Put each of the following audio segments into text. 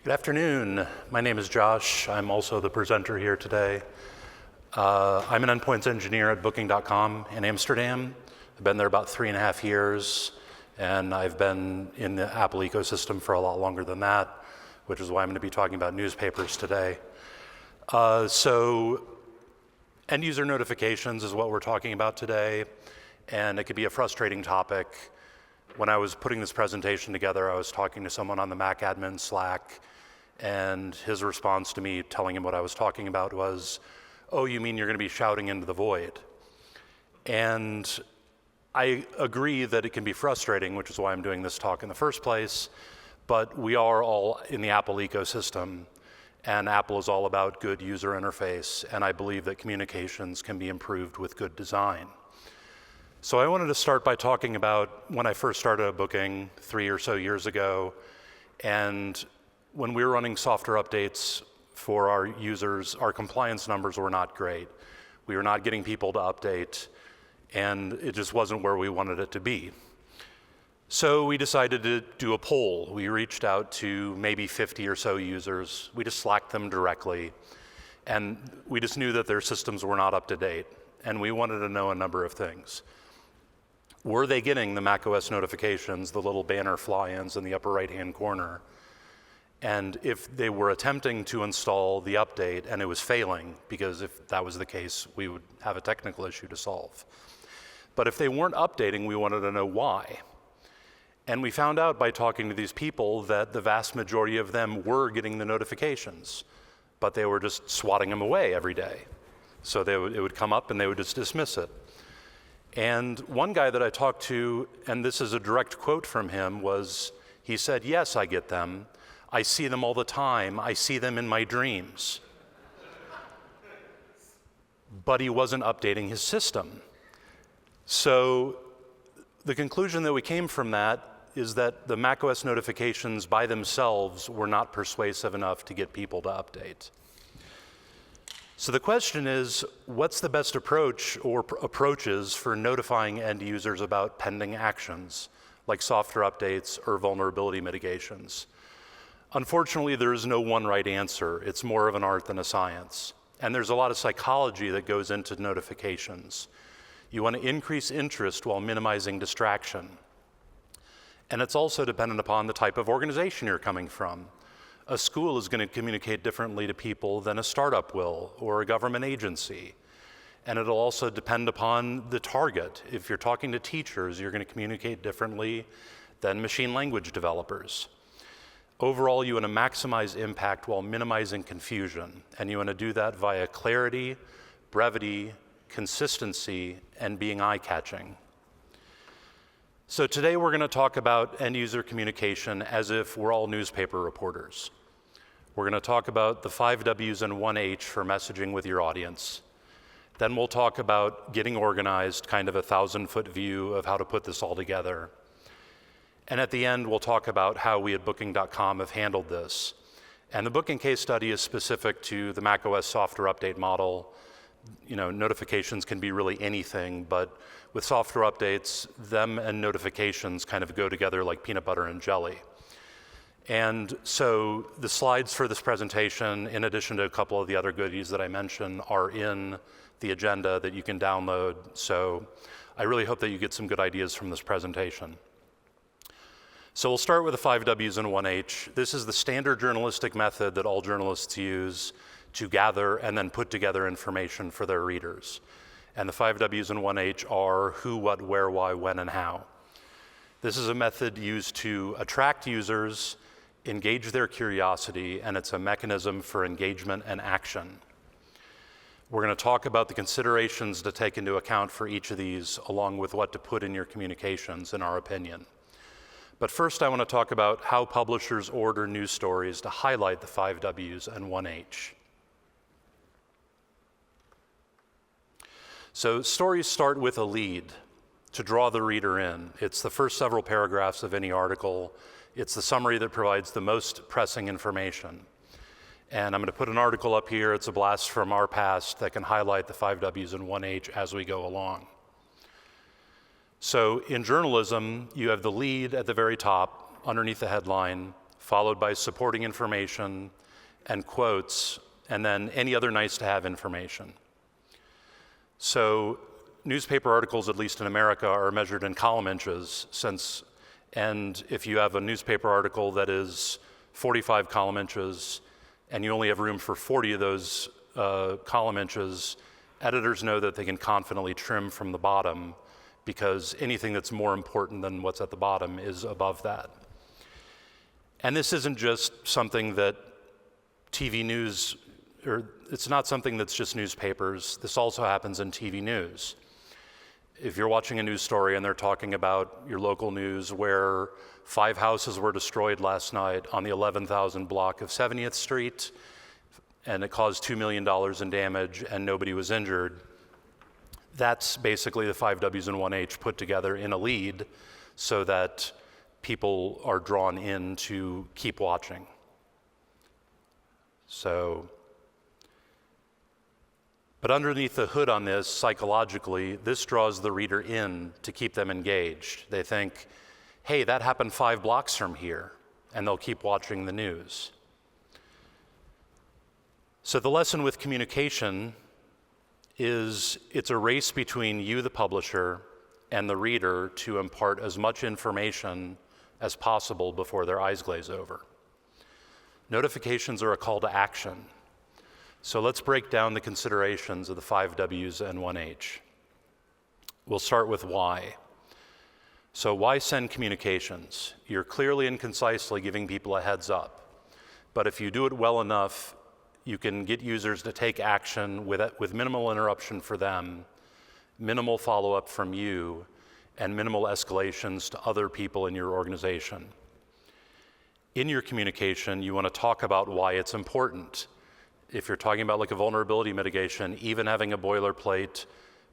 Good afternoon. My name is Josh. I'm also the presenter here today. I'm an endpoints engineer at Booking.com in Amsterdam. I've been there about 3.5 years, and I've been in the Apple ecosystem for a lot longer than that, which is why I'm going to be talking about newspapers today. So end user notifications is what we're talking about today, and it could be a frustrating topic. When I was putting this presentation together, I was talking to someone on the Mac admin Slack, and his response to me telling him what I was talking about was, "Oh, you mean you're going to be shouting into the void?" And I agree that it can be frustrating, which is why I'm doing this talk in the first place, but we are all in the Apple ecosystem, and Apple is all about good user interface, and I believe that communications can be improved with good design. So I wanted to start by talking about when I first started at Booking 3 or so years ago, and when we were running software updates for our users, our compliance numbers were not great. We were not getting people to update, and it just wasn't where we wanted it to be. So we decided to do a poll. We reached out to maybe 50 or so users. We just Slacked them directly, and we just knew that their systems were not up to date, and we wanted to know a number of things. Were they getting the macOS notifications, the little banner fly-ins in the upper right-hand corner? And if they were attempting to install the update and it was failing, because if that was the case, we would have a technical issue to solve. But if they weren't updating, we wanted to know why. And we found out by talking to these people that the vast majority of them were getting the notifications, but they were just swatting them away every day. So it would come up and they would just dismiss it. And one guy that I talked to, and this is a direct quote from him, he said, "Yes, I get them. I see them all the time. I see them in my dreams." But he wasn't updating his system. So the conclusion that we came from that is that the macOS notifications by themselves were not persuasive enough to get people to update. So the question is, what's the best approach or approaches for notifying end users about pending actions, like software updates or vulnerability mitigations? Unfortunately, there is no one right answer. It's more of an art than a science. And there's a lot of psychology that goes into notifications. You want to increase interest while minimizing distraction. And it's also dependent upon the type of organization you're coming from. A school is going to communicate differently to people than a startup will, or a government agency. And it'll also depend upon the target. If you're talking to teachers, you're going to communicate differently than machine language developers. Overall, you want to maximize impact while minimizing confusion, and you want to do that via clarity, brevity, consistency, and being eye-catching. So today we're going to talk about end-user communication as if we're all newspaper reporters. We're going to talk about the 5 W's and 1 H for messaging with your audience. Then we'll talk about getting organized, kind of a 1,000-foot view of how to put this all together. And at the end, we'll talk about how we at Booking.com have handled this. And the Booking case study is specific to the macOS software update model. Notifications can be really anything, but with software updates, them and notifications kind of go together like peanut butter and jelly. And so the slides for this presentation, in addition to a couple of the other goodies that I mentioned, are in the agenda that you can download. So I really hope that you get some good ideas from this presentation. So we'll start with the 5 W's and 1 H. This is the standard journalistic method that all journalists use to gather and then put together information for their readers. And the 5 W's and 1 H are who, what, where, why, when, and how. This is a method used to attract users, engage their curiosity, and it's a mechanism for engagement and action. We're going to talk about the considerations to take into account for each of these, along with what to put in your communications, in our opinion. But first, I want to talk about how publishers order news stories to highlight the 5 W's and 1 H. So stories start with a lead to draw the reader in. It's the first several paragraphs of any article. It's the summary that provides the most pressing information. And I'm going to put an article up here. It's a blast from our past that can highlight the 5 W's and 1 H as we go along. So in journalism, you have the lead at the very top, underneath the headline, followed by supporting information and quotes, and then any other nice to have information. So newspaper articles, at least in America, are measured in column inches and if you have a newspaper article that is 45 column inches and you only have room for 40 of those column inches, editors know that they can confidently trim from the bottom because anything that's more important than what's at the bottom is above that. And this isn't just something that TV news, or it's not something that's just newspapers. This also happens in TV news. If you're watching a news story and they're talking about your local news where 5 houses were destroyed last night on the 11,000 block of 70th Street, and it caused $2 million in damage and nobody was injured, that's basically the 5 Ws and 1 H put together in a lead so that people are drawn in to keep watching. But underneath the hood on this, psychologically, this draws the reader in to keep them engaged. They think, hey, that happened 5 blocks from here, and they'll keep watching the news. So the lesson with communication is it's a race between you, the publisher, and the reader to impart as much information as possible before their eyes glaze over. Notifications are a call to action. So let's break down the considerations of the 5 Ws and 1 H. We'll start with why. So why send communications? You're clearly and concisely giving people a heads up. But if you do it well enough, you can get users to take action with minimal interruption for them, minimal follow-up from you, and minimal escalations to other people in your organization. In your communication, you want to talk about why it's important. If you're talking about like a vulnerability mitigation, even having a boilerplate,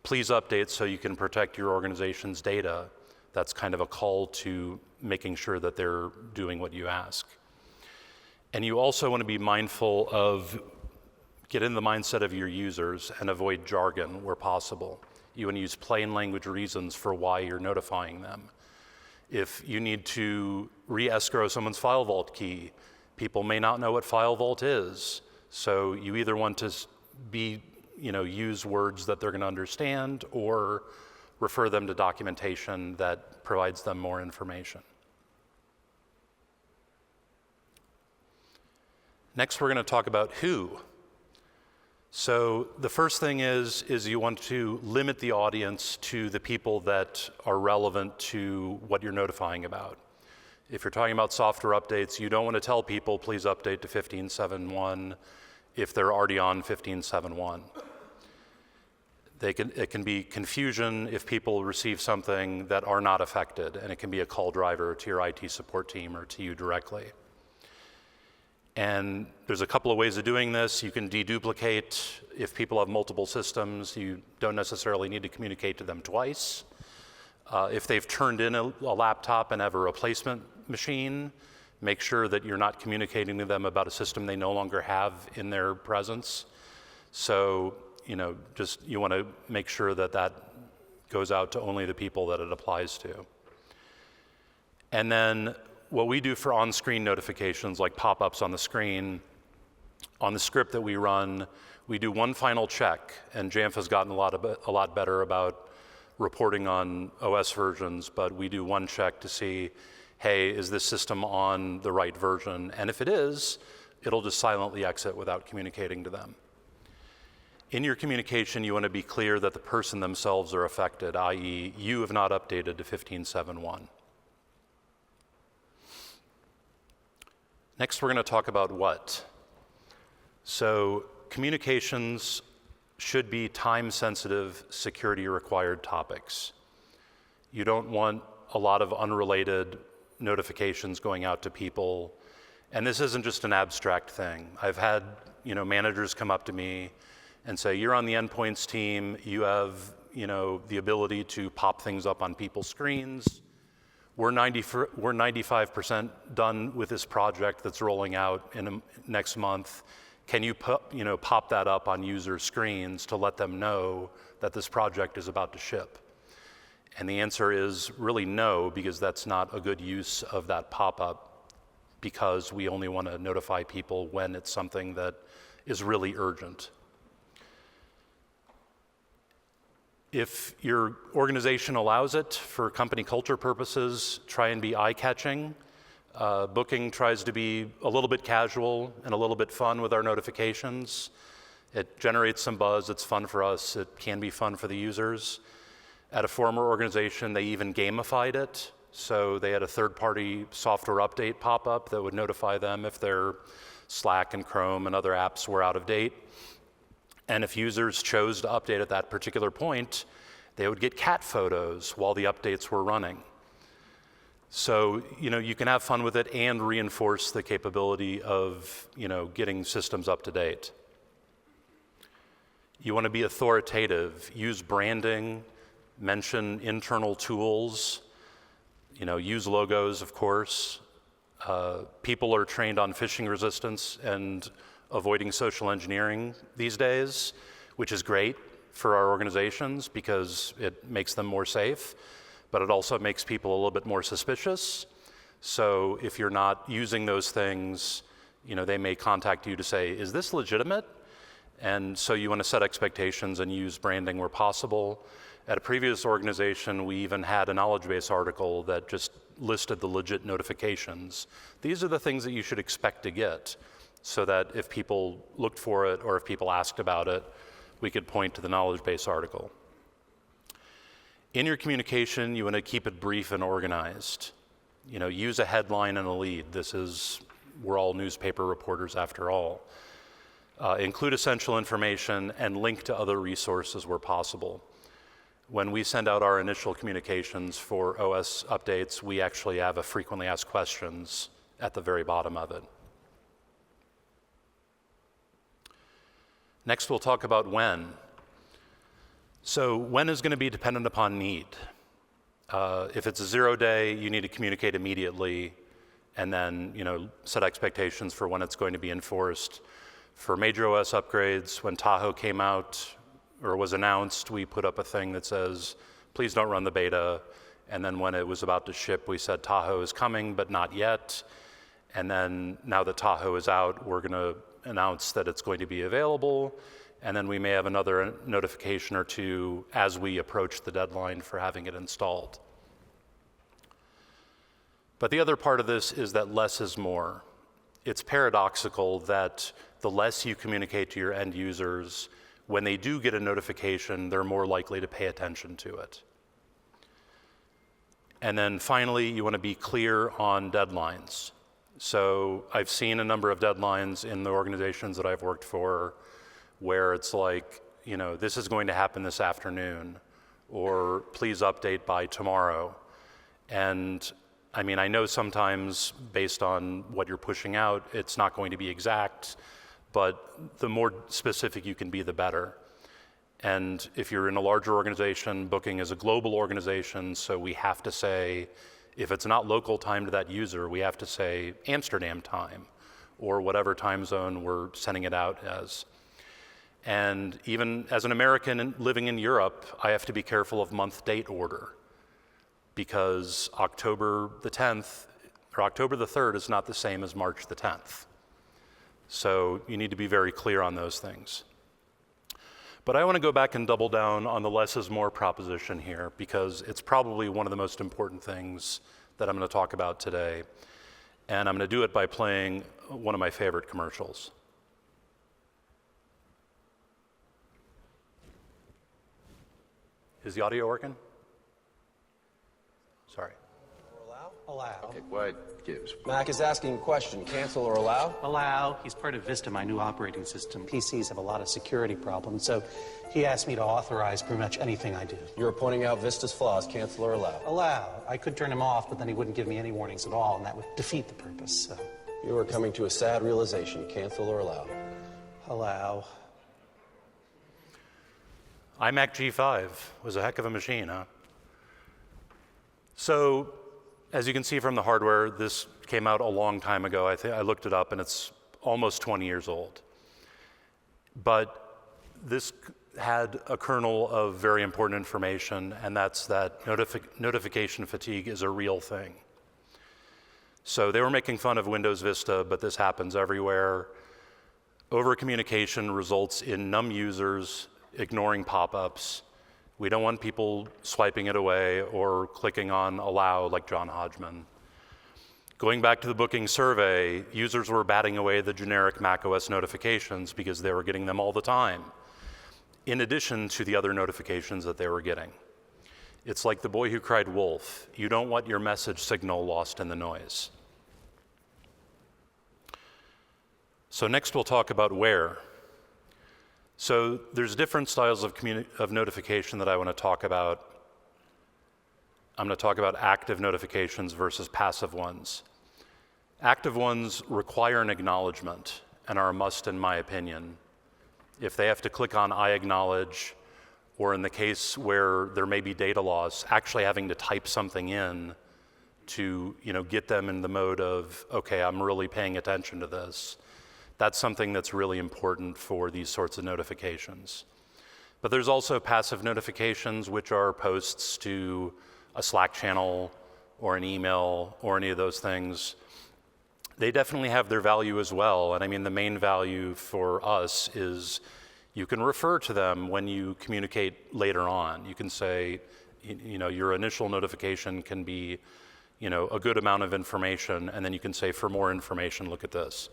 please update so you can protect your organization's data. That's kind of a call to making sure that they're doing what you ask. And you also want to be mindful of, get in the mindset of your users and avoid jargon where possible. You want to use plain language reasons for why you're notifying them. If you need to re-escrow someone's file vault key, people may not know what file vault is. So you either want to use words that they're going to understand or refer them to documentation that provides them more information. Next, we're going to talk about who. So the first thing is you want to limit the audience to the people that are relevant to what you're notifying about. If you're talking about software updates, you don't want to tell people, please update to 15.7.1 if they're already on 15.7.1. It can be confusion if people receive something that are not affected, and it can be a call driver to your IT support team or to you directly. And there's a couple of ways of doing this. You can deduplicate. If people have multiple systems, you don't necessarily need to communicate to them twice. If they've turned in a laptop and have a replacement machine, make sure that you're not communicating to them about a system they no longer have in their presence. So, you want to make sure that that goes out to only the people that it applies to. And then what we do for on-screen notifications, like pop-ups on the screen, on the script that we run, we do one final check, and Jamf has gotten a lot better about reporting on OS versions, but we do one check to see, hey, is this system on the right version? And if it is, it'll just silently exit without communicating to them. In your communication, you want to be clear that the person themselves are affected, i.e., you have not updated to 15.7.1. Next, we're going to talk about what. So communications should be time-sensitive, security-required topics. You don't want a lot of unrelated notifications going out to people. And this isn't just an abstract thing. I've had managers come up to me and say, you're on the endpoints team, you have the ability to pop things up on people's screens. We're 95% done with this project that's rolling out in next month. Can you pop that up on user screens to let them know that this project is about to ship? And the answer is really no, because that's not a good use of that pop-up. because we only want to notify people when it's something that is really urgent. If your organization allows it for company culture purposes, try and be eye-catching. Booking tries to be a little bit casual and a little bit fun with our notifications. It generates some buzz, it's fun for us, it can be fun for the users. At a former organization, they even gamified it. So they had a third-party software update pop up that would notify them if their Slack and Chrome and other apps were out of date. And if users chose to update at that particular point, they would get cat photos while the updates were running. So, you can have fun with it and reinforce the capability of, getting systems up to date. You want to be authoritative, use branding, mention internal tools, use logos, of course. People are trained on phishing resistance and avoiding social engineering these days, which is great for our organizations because it makes them more safe, but it also makes people a little bit more suspicious. So if you're not using those things, they may contact you to say, is this legitimate? And so you want to set expectations and use branding where possible. At a previous organization, we even had a knowledge base article that just listed the legit notifications. These are the things that you should expect to get, so that if people looked for it or if people asked about it, we could point to the knowledge base article. In your communication, you want to keep it brief and organized. Use a headline and a lead. We're all newspaper reporters after all. Include essential information and link to other resources where possible. When we send out our initial communications for OS updates, we actually have a frequently asked questions at the very bottom of it. Next, we'll talk about when. So when is going to be dependent upon need. If it's a 0-day, you need to communicate immediately and then set expectations for when it's going to be enforced. For major OS upgrades, when Tahoe came out or was announced, we put up a thing that says, please don't run the beta. And then when it was about to ship, we said Tahoe is coming, but not yet. And then now that Tahoe is out, we're going to announce that it's going to be available. And then we may have another notification or two as we approach the deadline for having it installed. But the other part of this is that less is more. It's paradoxical that the less you communicate to your end users, when they do get a notification, they're more likely to pay attention to it. And then finally, you want to be clear on deadlines. So I've seen a number of deadlines in the organizations that I've worked for where it's like, this is going to happen this afternoon, or please update by tomorrow. And I know sometimes based on what you're pushing out, it's not going to be exact, but the more specific you can be, the better. And if you're in a larger organization, Booking is a global organization, so we have to say, if it's not local time to that user, we have to say Amsterdam time, or whatever time zone we're sending it out as. And even as an American living in Europe, I have to be careful of month-date order, because October the 10th, or October the 3rd is not the same as March the 10th. So you need to be very clear on those things. But I want to go back and double down on the less is more proposition here, because it's probably one of the most important things that I'm going to talk about today. And I'm going to do it by playing one of my favorite commercials. Is the audio working? Sorry. Allow. Okay, what gives? Mac is asking a question. Cancel or allow? Allow. He's part of Vista, my new operating system. PCs have a lot of security problems, so he asked me to authorize pretty much anything I do. You're pointing out Vista's flaws. Cancel or allow? Allow. I could turn him off, but then he wouldn't give me any warnings at all, and that would defeat the purpose, so. You are coming to a sad realization. Cancel or allow? Allow. iMac G5 was a heck of a machine, huh? So, as you can see from the hardware, this came out a long time ago. I looked it up, and it's almost 20 years old. But this had a kernel of very important information, and that's that notification fatigue is a real thing. So they were making fun of Windows Vista, but this happens everywhere. Over-communication results in numb users ignoring pop-ups. We don't want people swiping it away or clicking on allow like John Hodgman. Going back to the booking survey, users were batting away the generic macOS notifications because they were getting them all the time, in addition to the other notifications that they were getting. It's like the boy who cried wolf. You don't want your message signal lost in the noise. So next we'll talk about where. So there's different styles of notification that I want to talk about. I'm going to talk about active notifications versus passive ones. Active ones require an acknowledgement and are a must in my opinion. If they have to click on I acknowledge, or in the case where there may be data loss, actually having to type something in to get them in the mode of, okay, I'm really paying attention to this. That's something that's really important for these sorts of notifications. But there's also passive notifications, which are posts to a Slack channel or an email or any of those things. They definitely have their value as well. And I mean, the main value for us is you can refer to them when you communicate later on. You can say, your initial notification can be, a good amount of information, and then you can say, for more information, look at this.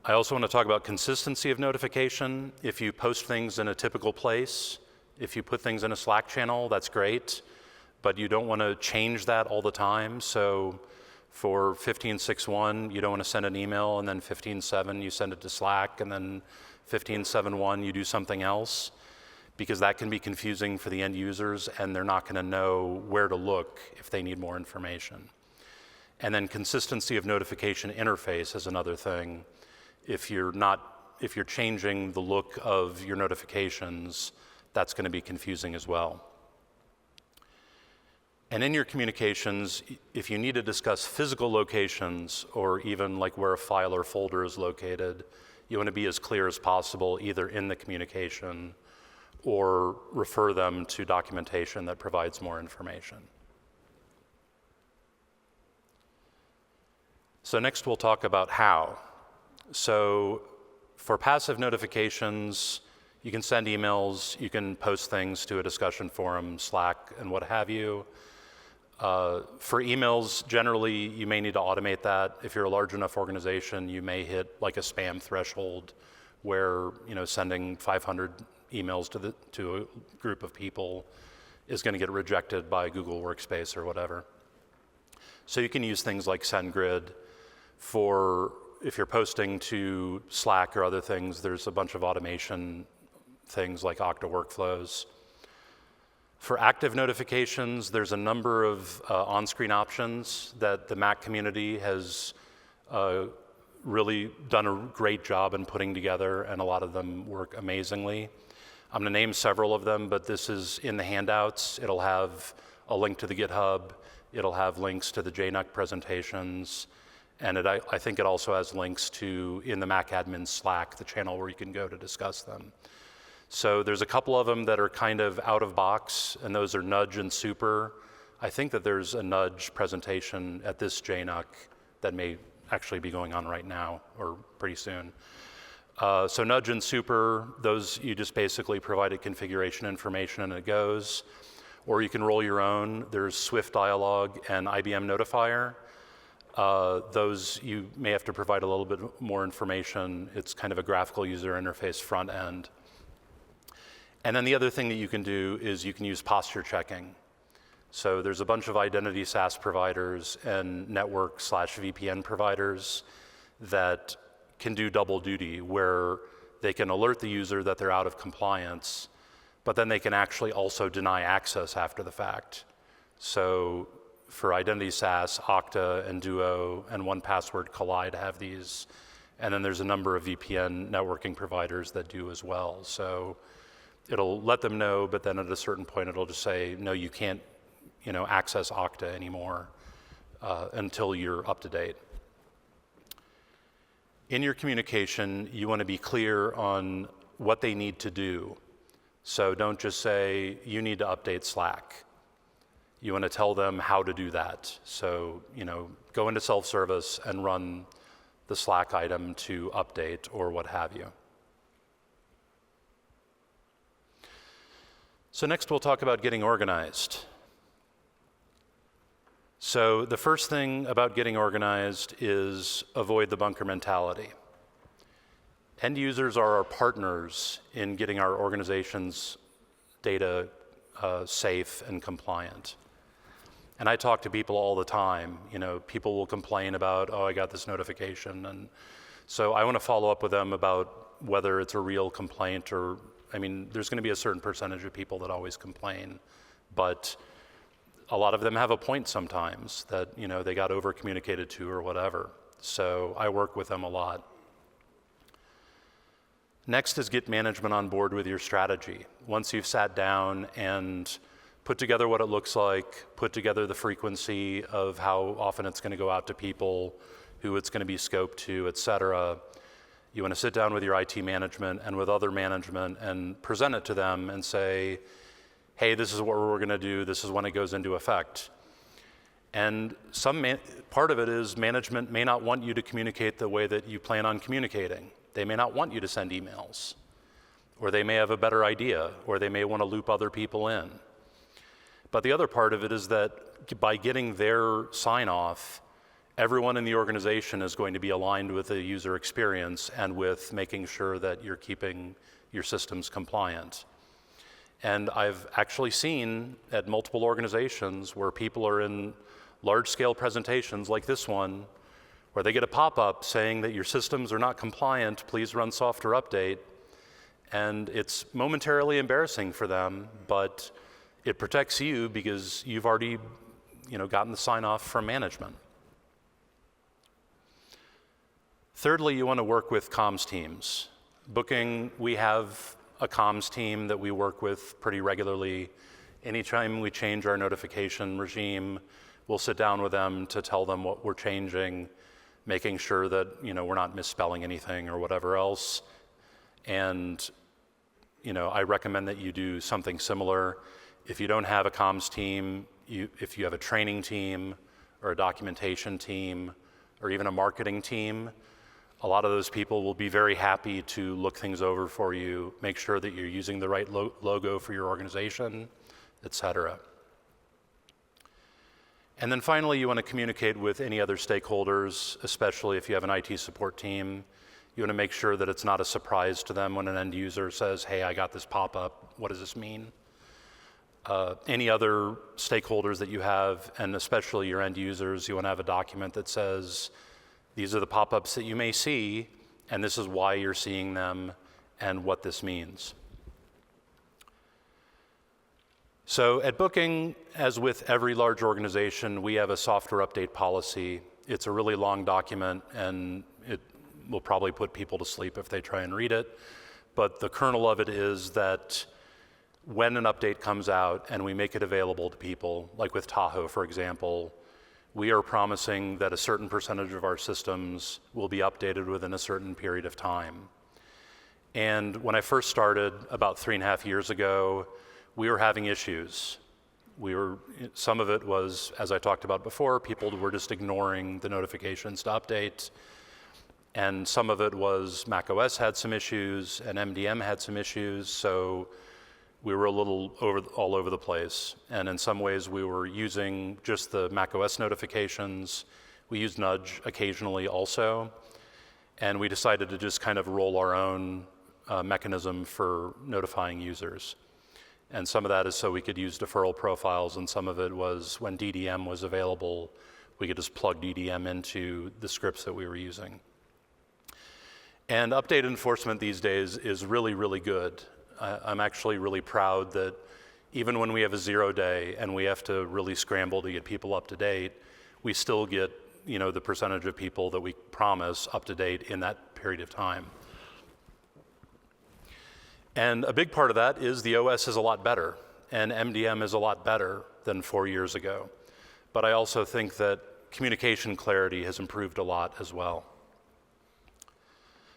I also want to talk about consistency of notification. If you post things in a typical place, if you put things in a Slack channel, that's great, but you don't want to change that all the time. So for 15.6.1, you don't want to send an email, and then 15.7, you send it to Slack, and then 15.7.1, you do something else, because that can be confusing for the end users, and they're not going to know where to look if they need more information. And then consistency of notification interface is another thing. If you're changing the look of your notifications, that's going to be confusing as well. And in your communications, if you need to discuss physical locations or even like where a file or folder is located, you want to be as clear as possible either in the communication or refer them to documentation that provides more information. So next we'll talk about how. So for passive notifications, you can send emails, you can post things to a discussion forum, Slack, and what have you. For emails, generally, you may need to automate that. If you're a large enough organization, you may hit like a spam threshold where sending 500 emails to a group of people is going to get rejected by Google Workspace or whatever. So you can use things like SendGrid. For if you're posting to Slack or other things, there's a bunch of automation things like Okta workflows. For active notifications, there's a number of on-screen options that the Mac community has really done a great job in putting together, and a lot of them work amazingly. I'm going to name several of them, but this is in the handouts. It'll have a link to the GitHub. It'll have links to the JNUC presentations. And I think it also has links to, in the Mac admin Slack, the channel where you can go to discuss them. So there's a couple of them that are kind of out of box, and those are Nudge and Super. I think that there's a Nudge presentation at this JNUC that may actually be going on right now or pretty soon. So Nudge and Super, those you just basically provided configuration information and it goes. Or you can roll your own. There's Swift Dialog and IBM Notifier. Those you may have to provide a little bit more information. It's kind of a graphical user interface front end. And then the other thing that you can do is you can use posture checking. So there's a bunch of identity SaaS providers and network/VPN providers that can do double duty, where they can alert the user that they're out of compliance, but then they can actually also deny access after the fact. So for identity SaaS, Okta and Duo and 1Password collide have these. And then there's a number of VPN networking providers that do as well. So it'll let them know, but then at a certain point it'll just say, no, you can't access Okta anymore until you're up to date. In your communication, you want to be clear on what they need to do. So don't just say, you need to update Slack. You want to tell them how to do that. So, go into self-service and run the Slack item to update or what have you. So next we'll talk about getting organized. So the first thing about getting organized is avoid the bunker mentality. End users are our partners in getting our organization's data safe and compliant. And I talk to people all the time. People will complain about, oh, I got this notification. And so I want to follow up with them about whether it's a real complaint or, there's going to be a certain percentage of people that always complain, but a lot of them have a point sometimes that, they got over communicated to or whatever. So I work with them a lot. Next is get management on board with your strategy. Once you've sat down and put together what it looks like, put together the frequency of how often it's going to go out to people, who it's going to be scoped to, et cetera, you want to sit down with your IT management and with other management and present it to them and say, hey, this is what we're going to do, this is when it goes into effect. And part of it is management may not want you to communicate the way that you plan on communicating. They may not want you to send emails, or they may have a better idea, or they may want to loop other people in. But the other part of it is that by getting their sign-off, everyone in the organization is going to be aligned with the user experience and with making sure that you're keeping your systems compliant. And I've actually seen at multiple organizations where people are in large-scale presentations like this one, where they get a pop-up saying that your systems are not compliant, please run software update. And it's momentarily embarrassing for them, but it protects you because you've already gotten the sign-off from management. Thirdly, you want to work with comms teams. Booking, we have a comms team that we work with pretty regularly. Anytime we change our notification regime, we'll sit down with them to tell them what we're changing, making sure that we're not misspelling anything or whatever else. And I recommend that you do something similar. If you don't have a comms team, if you have a training team or a documentation team or even a marketing team, a lot of those people will be very happy to look things over for you, make sure that you're using the right logo for your organization, et cetera. And then finally, you want to communicate with any other stakeholders, especially if you have an IT support team. You want to make sure that it's not a surprise to them when an end user says, hey, I got this pop-up, what does this mean? Any other stakeholders that you have, and especially your end users, you want to have a document that says, these are the pop-ups that you may see, and this is why you're seeing them, and what this means. So at Booking, as with every large organization, we have a software update policy. It's a really long document, and it will probably put people to sleep if they try and read it. But the kernel of it is that when an update comes out and we make it available to people, like with Tahoe, for example, we are promising that a certain percentage of our systems will be updated within a certain period of time. And when I first started about 3.5 years ago, we were having issues. Some of it was, as I talked about before, people were just ignoring the notifications to update. And some of it was macOS had some issues and MDM had some issues, so we were a little all over the place. And in some ways, we were using just the macOS notifications. We used Nudge occasionally also. And we decided to just kind of roll our own mechanism for notifying users. And some of that is so we could use deferral profiles, and some of it was when DDM was available, we could just plug DDM into the scripts that we were using. And update enforcement these days is really, really good. I'm actually really proud that even when we have a 0 day and we have to really scramble to get people up to date, we still get the percentage of people that we promise up to date in that period of time. And a big part of that is the OS is a lot better, and MDM is a lot better than 4 years ago. But I also think that communication clarity has improved a lot as well.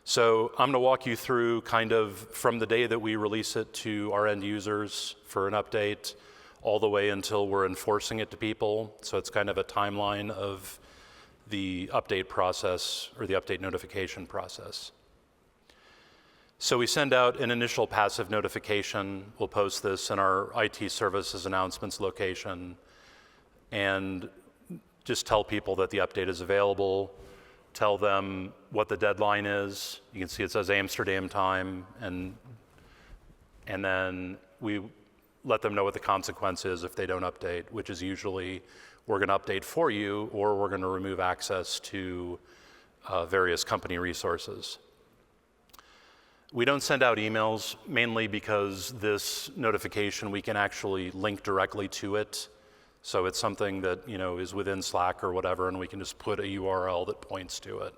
So I'm going to walk you through kind of from the day that we release it to our end users for an update, all the way until we're enforcing it to people. So it's kind of a timeline of the update process or the update notification process. So we send out an initial passive notification. We'll post this in our IT services announcements location and just tell people that the update is available, tell them what the deadline is. You can see it says Amsterdam time, and then we let them know what the consequence is if they don't update, which is usually we're going to update for you or we're going to remove access to various company resources. We don't send out emails mainly because this notification, we can actually link directly to it. So it's something that is within Slack or whatever, and we can just put a URL that points to it.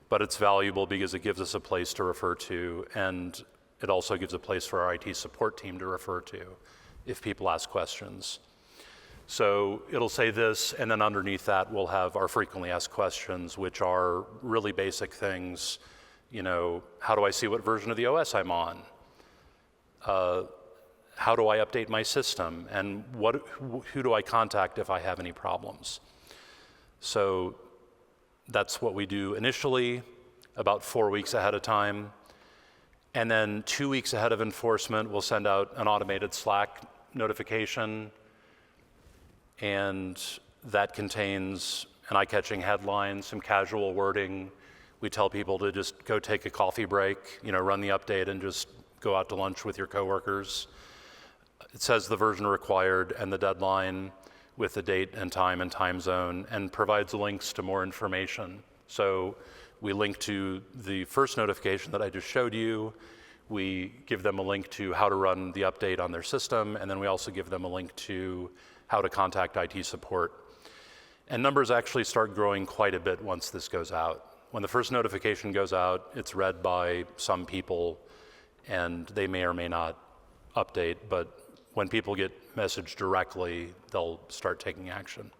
But it's valuable because it gives us a place to refer to, and it also gives a place for our IT support team to refer to if people ask questions. So it'll say this, and then underneath that we'll have our frequently asked questions, which are really basic things. How do I see what version of the OS I'm on? How do I update my system? And who do I contact if I have any problems? So that's what we do initially, about 4 weeks ahead of time. And then 2 weeks ahead of enforcement, we'll send out an automated Slack notification. And that contains an eye-catching headline, some casual wording. We tell people to just go take a coffee break, run the update and just go out to lunch with your coworkers. It says the version required and the deadline with the date and time zone, and provides links to more information. So we link to the first notification that I just showed you. We give them a link to how to run the update on their system, and then we also give them a link to how to contact IT support. And numbers actually start growing quite a bit once this goes out. When the first notification goes out, it's read by some people, and they may or may not update, but when people get messaged directly, they'll start taking action.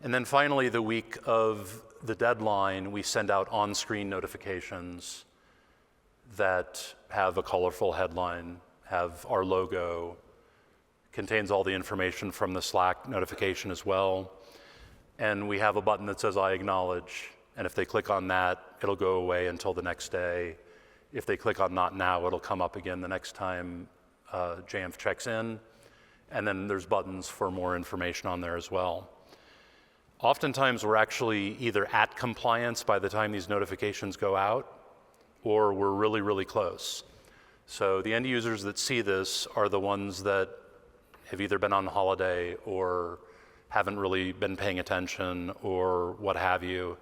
And then finally, the week of the deadline, we send out on-screen notifications that have a colorful headline, have our logo, contains all the information from the Slack notification as well. And we have a button that says I acknowledge, and if they click on that, it'll go away until the next day. If they click on not now, it'll come up again the next time Jamf checks in, and then there's buttons for more information on there as well. Oftentimes we're actually either at compliance by the time these notifications go out, or we're really, really close. So the end users that see this are the ones that have either been on holiday or haven't really been paying attention or what have you.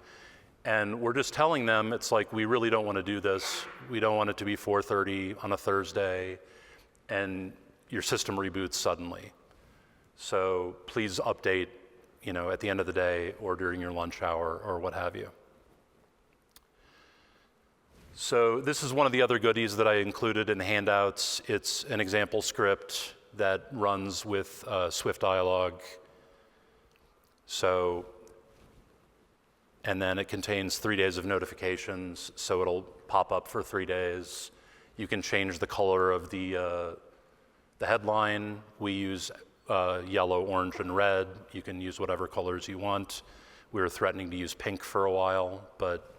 And we're just telling them, it's like, we really don't want to do this. We don't want it to be 4:30 on a Thursday and your system reboots suddenly. So please update, at the end of the day or during your lunch hour or what have you. So this is one of the other goodies that I included in the handouts. It's an example script that runs with Swift Dialog. So, and then it contains 3 days of notifications, so it'll pop up for 3 days. You can change the color of the headline. We use yellow, orange, and red. You can use whatever colors you want. We were threatening to use pink for a while, but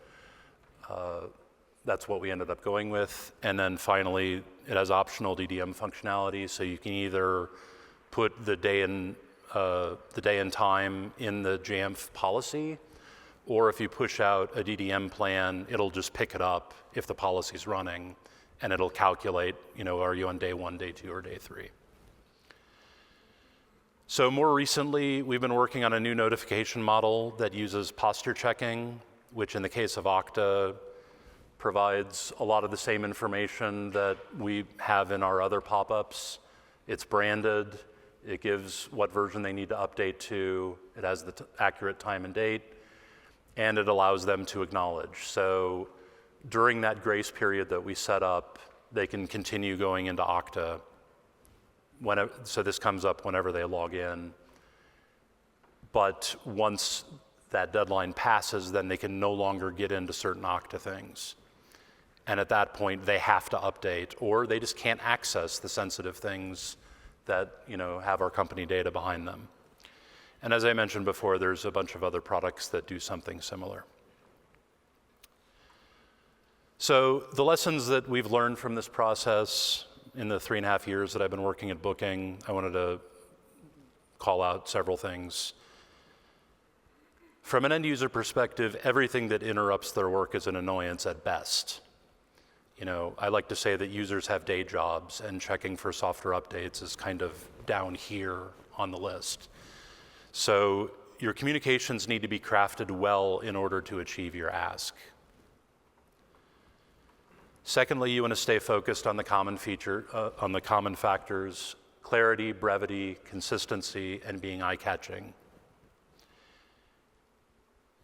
that's what we ended up going with. And then finally, it has optional DDM functionality, so you can either put the day and time in the Jamf policy, or if you push out a DDM plan, it'll just pick it up if the policy's running, and it'll calculate, are you on day 1, day 2, or day 3. So more recently, we've been working on a new notification model that uses posture checking, which in the case of Okta provides a lot of the same information that we have in our other pop-ups. It's branded. It gives what version they need to update to. It has the accurate time and date, and it allows them to acknowledge. So during that grace period that we set up, they can continue going into Okta. So this comes up whenever they log in. But once that deadline passes, then they can no longer get into certain Okta things. And at that point, they have to update, or they just can't access the sensitive things that have our company data behind them. And as I mentioned before, there's a bunch of other products that do something similar. So the lessons that we've learned from this process in the 3.5 years that I've been working at Booking, I wanted to call out several things. From an end user perspective, everything that interrupts their work is an annoyance at best. I like to say that users have day jobs, and checking for software updates is kind of down here on the list. So your communications need to be crafted well in order to achieve your ask. Secondly, you want to stay focused on the common factors: clarity, brevity, consistency, and being eye-catching.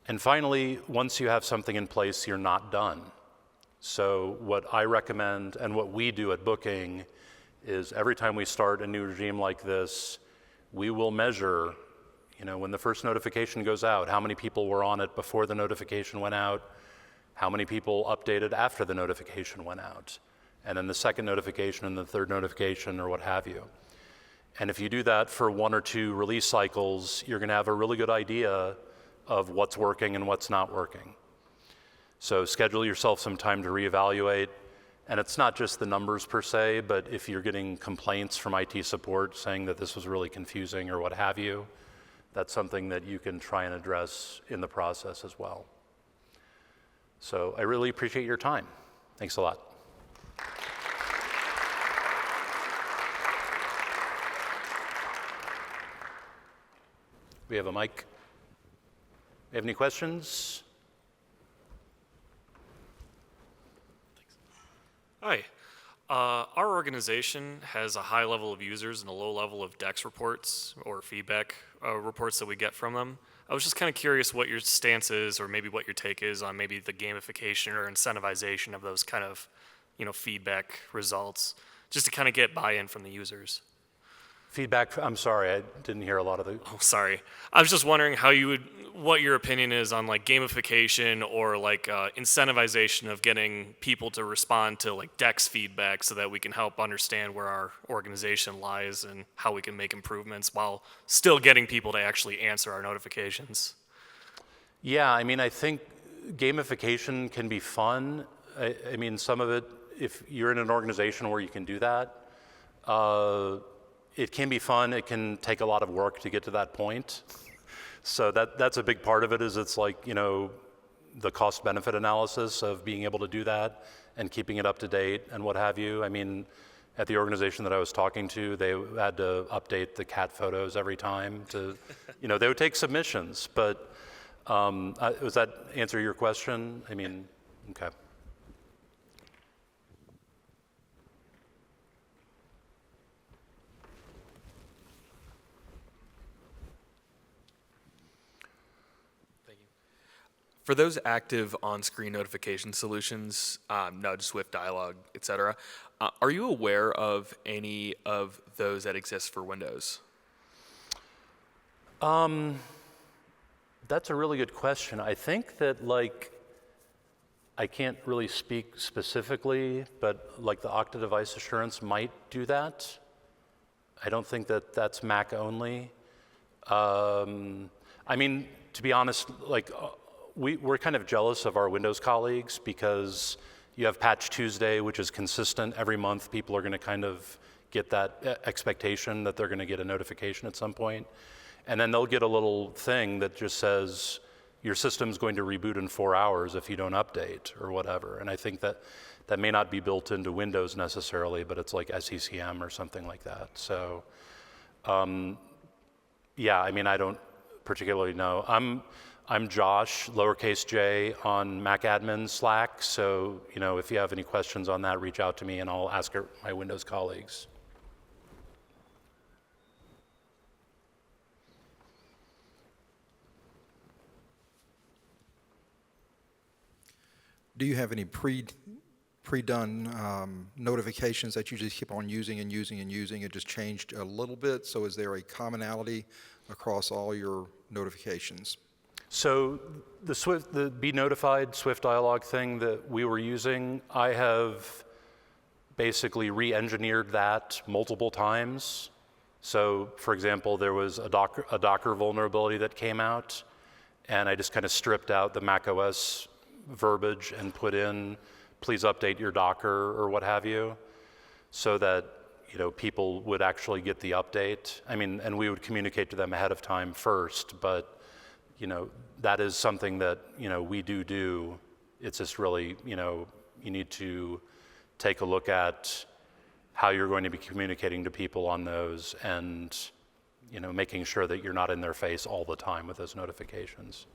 And finally, once you have something in place, you're not done. So what I recommend and what we do at Booking is every time we start a new regime like this, we will measure, when the first notification goes out, how many people were on it before the notification went out, how many people updated after the notification went out, and then the second notification and the third notification or what have you. And if you do that for 1 or 2 release cycles, you're going to have a really good idea of what's working and what's not working. So schedule yourself some time to reevaluate. And it's not just the numbers per se, but if you're getting complaints from IT support saying that this was really confusing or what have you, that's something that you can try and address in the process as well. So I really appreciate your time. Thanks a lot. We have a mic. We have any questions? Hi. Our organization has a high level of users and a low level of DEX reports or feedback reports that we get from them. I was just kind of curious what your stance is, or maybe what your take is on maybe the gamification or incentivization of those kind of, feedback results, just to kind of get buy-in from the users. Feedback, I'm sorry, I didn't hear a lot of the... Oh, sorry. I was just wondering what your opinion is on like gamification or like incentivization of getting people to respond to like DEX feedback so that we can help understand where our organization lies and how we can make improvements while still getting people to actually answer our notifications. Yeah, I think gamification can be fun. Some of it, if you're in an organization where you can do that, it can be fun. It can take a lot of work to get to that point. So that's a big part of it, is it's like, the cost-benefit analysis of being able to do that and keeping it up to date and what have you. At the organization that I was talking to, they had to update the cat photos every time to, they would take submissions. But does that answer your question? Okay. For those active on-screen notification solutions, Nudge, Swift, Dialog, et cetera, are you aware of any of those that exist for Windows? That's a really good question. I think that, I can't really speak specifically, but the Okta Device Assurance might do that. I don't think that that's Mac only. To be honest, we're kind of jealous of our Windows colleagues because you have Patch Tuesday, which is consistent. Every month, people are going to kind of get that expectation that they're going to get a notification at some point. And then they'll get a little thing that just says, your system's going to reboot in 4 hours if you don't update or whatever. And I think that may not be built into Windows necessarily, but it's like SECM or something like that. So, I don't particularly know. I'm Josh, lowercase j, on Mac Admin Slack. So, if you have any questions on that, reach out to me and I'll ask my Windows colleagues. Do you have any pre-done notifications that you just keep on using and using and using? It just changed a little bit. So is there a commonality across all your notifications? So the Be Notified Swift Dialog thing that we were using, I have basically re-engineered that multiple times. So for example, there was a Docker vulnerability that came out, and I just kind of stripped out the macOS verbiage and put in, please update your Docker or what have you, so that people would actually get the update. I mean, and we would communicate to them ahead of time first, but that is something that we do. It's just really you need to take a look at how you're going to be communicating to people on those, and making sure that you're not in their face all the time with those notifications.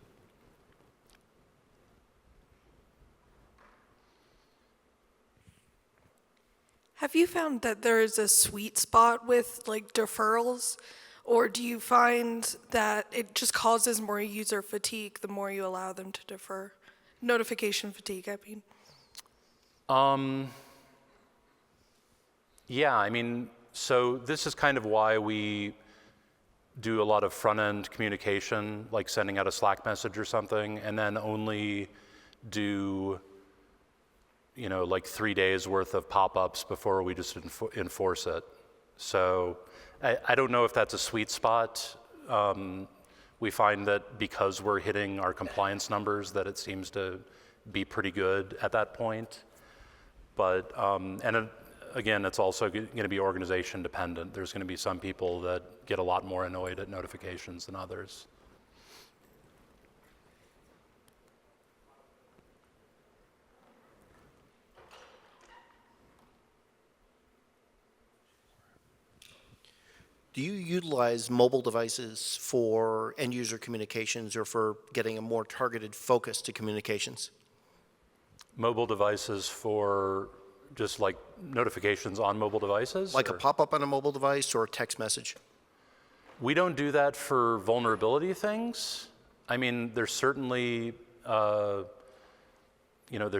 Have you found that there is a sweet spot with like deferrals, or do you find that it just causes more user fatigue the more you allow them to defer? Notification fatigue, I mean. Yeah, I mean, so this is kind of why we do a lot of front-end communication, like sending out a Slack message or something, and then only do like 3 days worth of pop-ups before we just enforce it. So I don't know if that's a sweet spot. We find that because we're hitting our compliance numbers, that it seems to be pretty good at that point. But again, it's also going to be organization dependent. There's going to be some people that get a lot more annoyed at notifications than others. Do you utilize mobile devices for end user communications or for getting a more targeted focus to communications? Mobile devices for just like notifications on mobile devices? Like or? a pop-up on a mobile device or a text message? We don't do that for vulnerability things. I mean, there's certainly, there's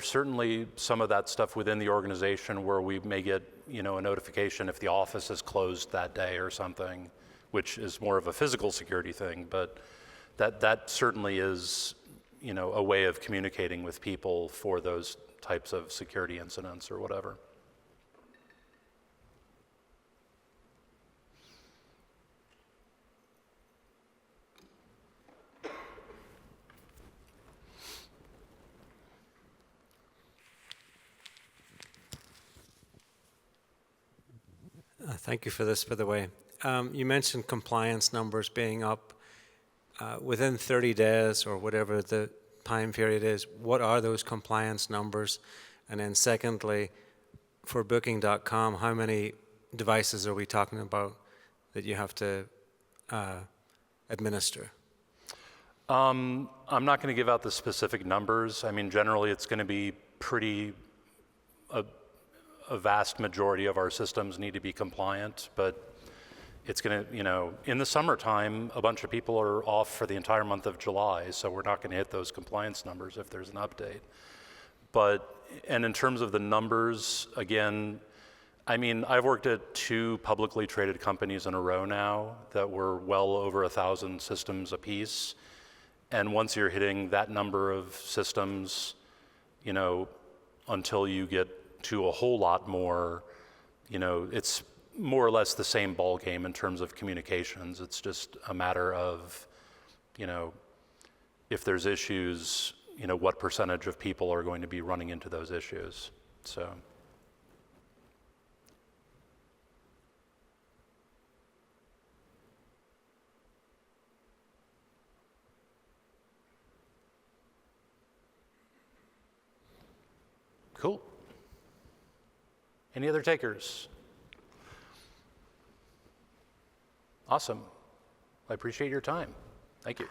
certainly some of that stuff within the organization where we may get, a notification if the office is closed that day or something, which is more of a physical security thing. But that certainly is, a way of communicating with people for those types of security incidents or whatever. Thank you for this, by the way. You mentioned compliance numbers being up within 30 days or whatever the time period is. What are those compliance numbers? And then secondly, for Booking.com, how many devices are we talking about that you have to administer? I'm not going to give out the specific numbers. I mean, generally it's going to be a vast majority of our systems need to be compliant, but it's going to, in the summertime, a bunch of people are off for the entire month of July, so we're not going to hit those compliance numbers if there's an update. And in terms of the numbers, again, I mean, I've worked at 2 publicly traded companies in a row now that were well over 1,000 systems apiece. And once you're hitting that number of systems, until you get to a whole lot more, it's more or less the same ball game in terms of communications. It's just a matter of, if there's issues, what percentage of people are going to be running into those issues. So. Cool. Any other takers? Awesome. I appreciate your time. Thank you.